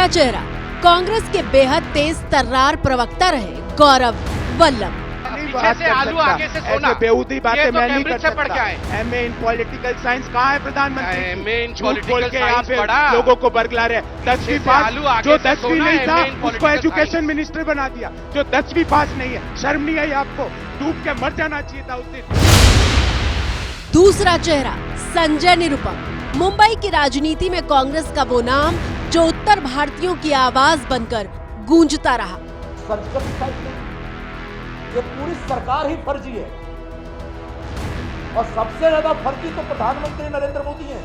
अगला चेहरा कांग्रेस के बेहद तेज तर्रार प्रवक्ता रहे गौरव वल्लभ। पीछे से आलू आगे से सोना, बेहूदी बातें मैं नहीं कर से पढ़ के सकता। आए। एमए इन पॉलिटिकल साइंस कहाँ है प्रधानमंत्री? एमए इन झूठ बोल पॉलिटिकल के यहाँ साइंस पे पढ़ा। लोगों को बरगला रहे। 10वीं से पास आलू आगे जो से 10वीं सोना, नहीं था एमए इन उसको पॉलिटिकल एजुकेशन साइंस। मिनिस्टर बना दिया। जो 10वीं पास नहीं है, शर्म नहीं आई आपको? डूब के मर जाना चाहिए था उस दिन। दूसरा चेहरा संजय निरुपम। मुंबई की राजनीति में कांग्रेस का वो नाम जो उत्तर भारतीयों की आवाज बनकर गूंजता रहा। ये पूरी सरकार ही फर्जी है और सबसे ज्यादा फर्जी तो प्रधानमंत्री नरेंद्र मोदी हैं।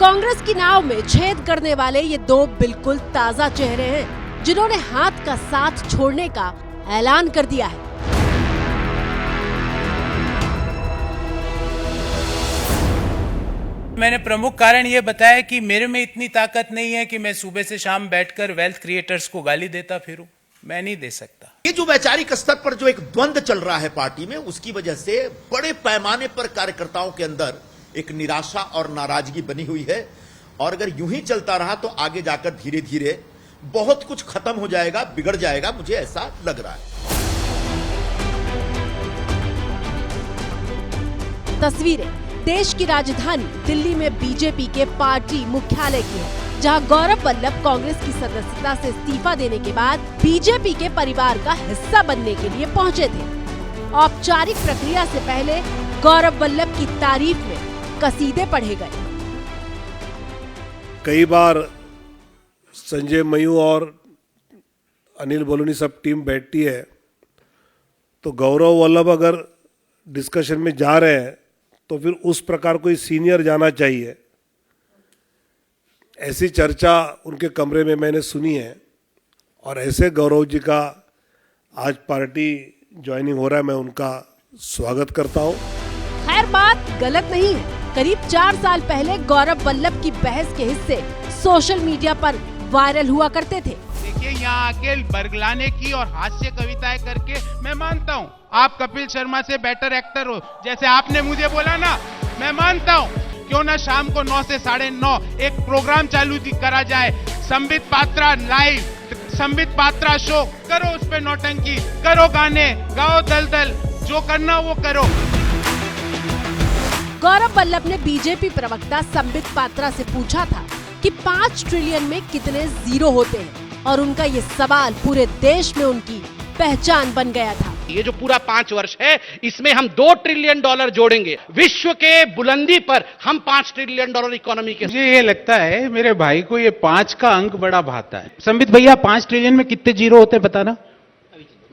कांग्रेस की नाव में छेद करने वाले ये दो बिल्कुल ताजा चेहरे हैं जिन्होंने हाथ का साथ छोड़ने का ऐलान कर दिया है। मैंने प्रमुख कारण ये बताया कि मेरे में इतनी ताकत नहीं है कि मैं सुबह से शाम बैठकर वेल्थ क्रिएटर्स को गाली देता फिरूं। मैं नहीं दे सकता। ये जो वैचारिक स्तर पर जो एक द्वंद्व चल रहा है पार्टी में, उसकी वजह से बड़े पैमाने पर कार्यकर्ताओं के अंदर एक निराशा और नाराजगी बनी हुई है। और अगर यूं ही चलता रहा तो आगे जाकर धीरे धीरे बहुत कुछ खत्म हो जाएगा, बिगड़ जाएगा, मुझे ऐसा लग रहा है। तस्वीरें देश की राजधानी दिल्ली में बीजेपी के पार्टी मुख्यालय की है, जहां गौरव वल्लभ कांग्रेस की सदस्यता से इस्तीफा देने के बाद बीजेपी के परिवार का हिस्सा बनने के लिए पहुंचे थे। औपचारिक प्रक्रिया से पहले गौरव वल्लभ की तारीफ में कसीदे पढ़े गए। कई बार संजय मयूं और अनिल बलूनी सब टीम बैठती है तो गौरव वल्लभ अगर डिस्कशन में जा रहे हैं तो फिर उस प्रकार कोई सीनियर जाना चाहिए। ऐसी चर्चा उनके कमरे में मैंने सुनी है और ऐसे गौरव जी का आज पार्टी ज्वाइनिंग हो रहा है, मैं उनका स्वागत करता हूं। खैर बात गलत नहीं है। करीब 4 साल पहले गौरव वल्लभ की बहस के हिस्से सोशल मीडिया पर वायरल हुआ करते थे। देखिए, यहाँ आके बरगलाने की और हास्य कविताएं करके मैं मानता हूँ आप कपिल शर्मा से बेटर एक्टर हो, जैसे आपने मुझे बोला ना, मैं मानता हूँ। क्यों ना शाम को 9 से 9:30 एक प्रोग्राम चालू करा जाए, संबित पात्रा लाइव, संबित पात्रा शो, करो उस पे नौटंकी, करो गाने गाओ, दलदल, जो करना वो करो। गौरव वल्लभ ने बीजेपी प्रवक्ता संबित पात्रा से पूछा था कि 5 ट्रिलियन में कितने जीरो होते हैं और उनका ये सवाल पूरे देश में उनकी पहचान बन गया था। ये जो पूरा 5 वर्ष है, इसमें हम $2 ट्रिलियन जोड़ेंगे। विश्व के बुलंदी पर हम $5 ट्रिलियन इकोनॉमी के। मुझे ये लगता है मेरे भाई को ये 5 का अंक बड़ा भाता है। संबित भैया, 5 ट्रिलियन में कितने जीरो होते हैं बताना?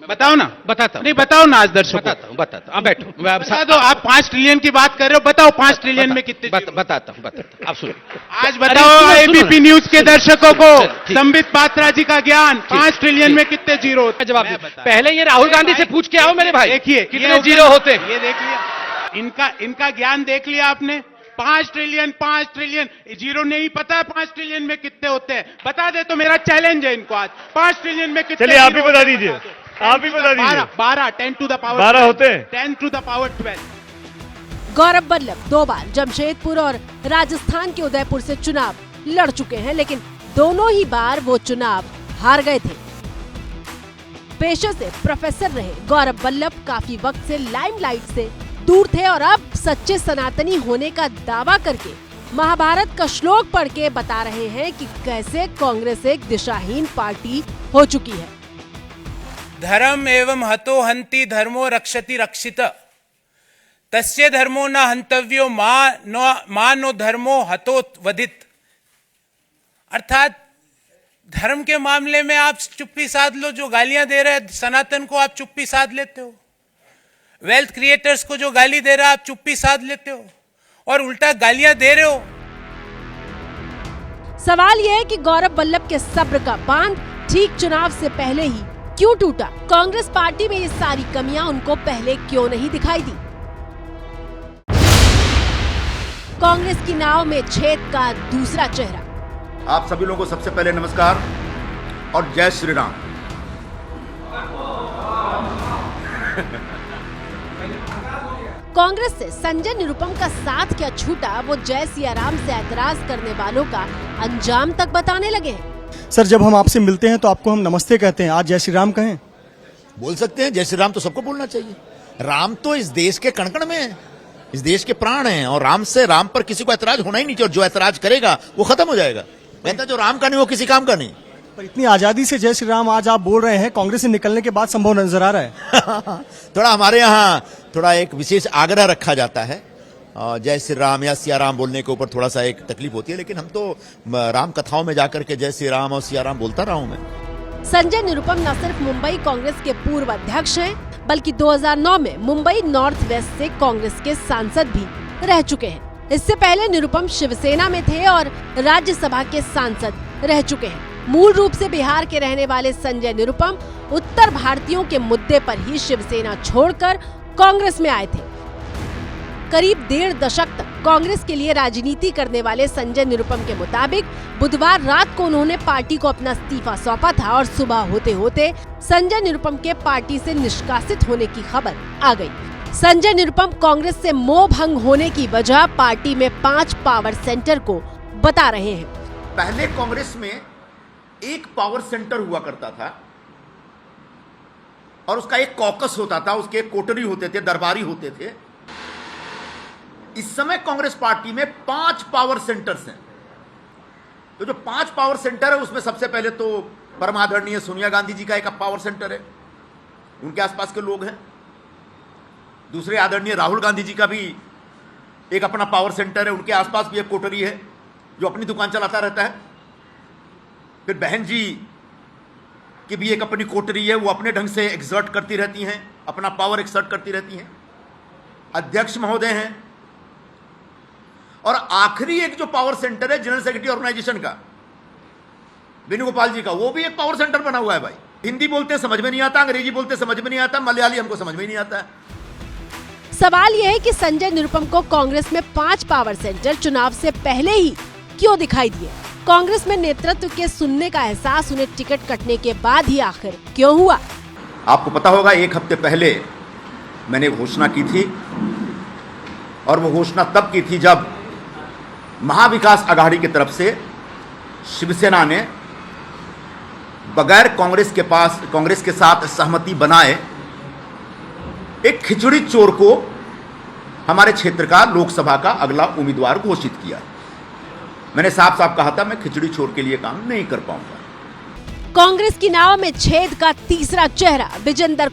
बताओ ना। बताता नहीं, बताओ ना आज दर्शकों। बताता हूँ। बैठो, बता दो। आप 5 ट्रिलियन की बात कर रहे हो, बताओ 5 ट्रिलियन में कितने? बताता हूँ। आप सुनो, आज बताओ एबीपी न्यूज के दर्शकों को संबित पात्रा जी का ज्ञान, 5 ट्रिलियन में कितने जीरो होते? जवाब दे। पहले ये राहुल गांधी से पूछ के आओ मेरे भाई। देखिए कितने जीरो होते हैं। ये देख लिया, इनका ज्ञान देख लिया आपने। 5 ट्रिलियन जीरो नहीं पता है 5 ट्रिलियन में कितने होते हैं? बता दे तो मेरा चैलेंज है इनको आज। 5 ट्रिलियन में कितने? चलिए आप ही बता दीजिए, आप ही बता दीजिए। 12 10 टू द पावर 12 होते हैं। 10 to the power 12। Gaurav Vallabh 2 बार जमशेदपुर और राजस्थान के उदयपुर से चुनाव लड़ चुके हैं, लेकिन दोनों ही बार वो चुनाव हार गए थे। पेशे से प्रोफेसर रहे गौरव वल्लभ काफी वक्त से लाइमलाइट से दूर थे और अब सच्चे सनातनी होने का दावा करके महाभारत का श्लोक पढ़ के बता रहे हैं कि कैसे कांग्रेस एक दिशाहीन पार्टी हो चुकी है। धर्म एवं हतो हंति धर्मो रक्षति रक्षित तस्य धर्मो न हंतव्यो मा नो धर्मो हतो वधित। अर्थात धर्म के मामले में आप चुप्पी साध लो, जो गालियां दे रहे हैं सनातन को आप चुप्पी साध लेते हो, वेल्थ क्रिएटर्स को जो गाली दे रहा है आप चुप्पी साध लेते हो और उल्टा गालियां दे रहे हो। सवाल यह है कि गौरव वल्लभ के सब्र का बांध ठीक चुनाव से पहले ही क्यों टूटा? कांग्रेस पार्टी में ये सारी कमियां उनको पहले क्यों नहीं दिखाई दी? कांग्रेस की नाव में छेद का दूसरा चेहरा। आप सभी लोगों को सबसे पहले नमस्कार और जय श्री राम। कांग्रेस से संजय निरुपम का साथ क्या छूटा, वो जय सिया राम से ऐतराज करने वालों का अंजाम तक बताने लगे हैं। सर जब हम आपसे मिलते हैं तो आपको हम नमस्ते कहते हैं, आज जय श्री राम कहें? बोल सकते हैं, जय श्री राम तो सबको बोलना चाहिए। राम तो इस देश के कण-कण में है, इस देश के प्राण हैं, और राम पर किसी को ऐतराज होना ही नहीं चाहिए, और जो ऐतराज करेगा वो खत्म हो जाएगा। कहता जो राम का नहीं वो किसी काम का नहीं। पर इतनी आजादी से जय श्री राम आज आप बोल रहे हैं, कांग्रेस से निकलने के बाद संभव नजर आ रहा है? थोड़ा हमारे यहाँ थोड़ा एक विशेष आग्रह रखा जाता है, जय श्री राम या सिया राम बोलने के ऊपर थोड़ा सा एक तकलीफ होती है, लेकिन हम तो राम कथाओं में जाकर के जय श्री राम और सिया राम बोलता रहा हूं मैं। संजय निरुपम न सिर्फ मुंबई कांग्रेस के पूर्व अध्यक्ष हैं, बल्कि 2009 में मुंबई नॉर्थ वेस्ट से कांग्रेस के सांसद भी रह चुके हैं। इससे पहले निरुपम शिवसेना में थे और राज्यसभा के सांसद रह चुके हैं। मूल रूप से बिहार के रहने वाले संजय निरुपम उत्तर भारतीयों के मुद्दे पर ही शिवसेना छोड़कर कांग्रेस में आए थे। करीब 1.5 दशक तक कांग्रेस के लिए राजनीति करने वाले संजय निरुपम के मुताबिक बुधवार रात को उन्होंने पार्टी को अपना इस्तीफा सौंपा था और सुबह होते होते संजय निरुपम के पार्टी से निष्कासित होने की खबर आ गई। संजय निरुपम कांग्रेस से मोह भंग होने की वजह पार्टी में 5 पावर सेंटर को बता रहे हैं। पहले कांग्रेस में एक पावर सेंटर हुआ करता था और उसका एक कॉकस होता था, उसके कोटरी होते थे, दरबारी होते थे। इस समय कांग्रेस पार्टी में 5 पावर सेंटर्स हैं। तो जो 5 पावर सेंटर है उसमें सबसे पहले तो परमादरणीय सोनिया गांधी जी का एक पावर सेंटर है, उनके आसपास के लोग हैं। दूसरे आदरणीय राहुल गांधी जी का भी एक अपना पावर सेंटर है, उनके आसपास भी एक कोटरी है जो अपनी दुकान चलाता रहता है। फिर बहन जी की भी एक अपनी कोटरी है, वो अपने ढंग से एक्सर्ट करती रहती हैं, अपना पावर एक्सर्ट करती रहती हैं। अध्यक्ष महोदय हैं, और आखिरी एक जो पावर सेंटर है जनरल सेक्रेटरी ऑर्गेनाइजेशन का वेणुगोपाल जी का, वो भी एक पावर सेंटर बना हुआ है भाई। हिंदी बोलते समझ में नहीं आता, अंग्रेजी बोलते समझ में नहीं आता, मलयाली हमको समझ में ही नहीं आता है। सवाल यह है कि संजय निरुपम को कांग्रेस में 5 पावर सेंटर चुनाव से पहले ही क्यों दिखाई दिए? कांग्रेस में नेतृत्व के सुनने का एहसास उन्हें टिकट कटने के बाद ही आखिर क्यों हुआ? आपको पता होगा 1 हफ्ते पहले मैंने घोषणा की थी, और वो घोषणा तब की थी जब महाविकास आघाड़ी की तरफ से शिवसेना ने बगैर कांग्रेस के साथ सहमति बनाए एक खिचड़ी चोर को हमारे क्षेत्र का लोकसभा का अगला उम्मीदवार घोषित किया। मैंने साफ साफ कहा था मैं खिचड़ी चोर के लिए काम नहीं कर पाऊंगा। कांग्रेस की नाव में छेद का तीसरा चेहरा विजेंदर।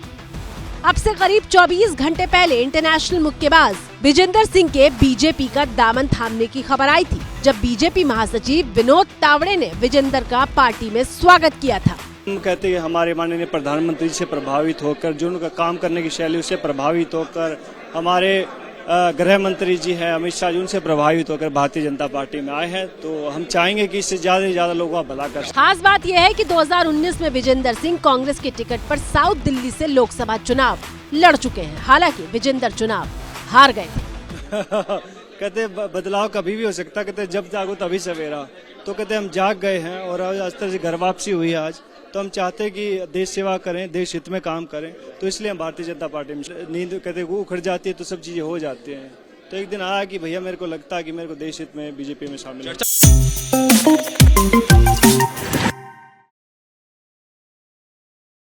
अब से करीब 24 घंटे पहले इंटरनेशनल मुक्केबाज विजेंदर सिंह के बीजेपी का दामन थामने की खबर आई थी, जब बीजेपी महासचिव विनोद तावड़े ने विजेंदर का पार्टी में स्वागत किया था। हम कहते हैं हमारे माननीय प्रधानमंत्री से प्रभावित होकर, जो उनका काम करने की शैली उससे प्रभावित होकर, हमारे गृह मंत्री जी हैं अमित शाह जी, उनसे प्रभावित होकर भारतीय जनता पार्टी में आए हैं। तो हम चाहेंगे कि इससे ज्यादा से ज्यादा लोगों का भला कर। खास बात यह है कि 2019 में विजेंदर सिंह कांग्रेस के टिकट पर साउथ दिल्ली से लोकसभा चुनाव लड़ चुके हैं। हालांकि विजेंदर चुनाव हार गए थे। कहते बदलाव कभी भी हो सकता, कहते जब जागो तभी सवेरा। तो कहते हम जाग गए हैं और आज तरह से घर वापसी हुई है आज। तो हम चाहते हैं कि देश सेवा करें, देश हित में काम करें, तो इसलिए हम भारतीय जनता पार्टी में। नींद कहते वो उखड़ जाती है तो सब चीजें हो जाती हैं। तो एक दिन आया कि भैया मेरे को लगता है कि मेरे को देश हित में बीजेपी में शामिल है।